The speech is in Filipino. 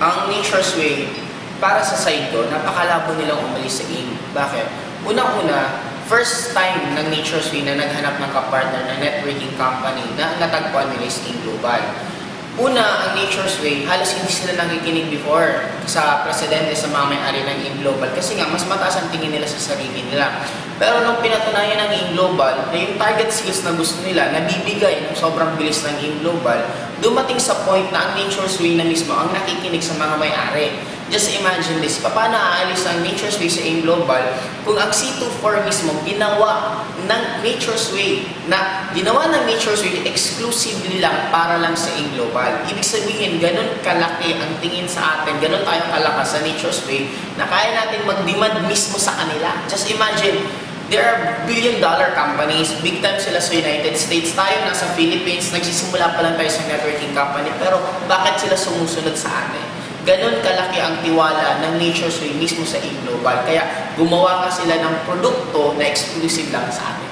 Ang Nature's Way, para sa side ko, napakalabo nilang umalis sa AIM. Bakit? Unang-una, first time ng Nature's Way na naghanap ng kapartner na networking company na natagpuan nila is AIM Global. Una, ang Nature's Way, halos hindi sila nakikinig before sa presidente, sa mga may-ari ng AIM Global kasi nga, mas mataas ang tingin nila sa sarili nila. Pero nung pinatunayan ng AIM Global na yung target skills na gusto nila, nabibigay ng sobrang bilis ng AIM Global, dumating sa point na ang Nature's Way na mismo ang nakikinig sa mga may-ari. Just imagine this, paano aalis ang Nature's Way sa AIM Global kung ang C24 mismo ginawa ng Nature's Way exclusively lang para lang sa AIM Global. Ibig sabihin, ganun kalaki ang tingin sa atin, ganun tayong kalakas sa Nature's Way na kaya natin mag-demand mismo sa kanila. Just imagine, there are billion-dollar companies, big time sila sa United States, tayo nasa Philippines, nagsisimula pa lang tayo sa networking company, pero bakit sila sumusunod sa atin? Ganon kalaki ang tiwala ng Nature's Way mismo sa AIM Global. Kaya gumawa nga sila ng produkto na exclusive lang sa atin.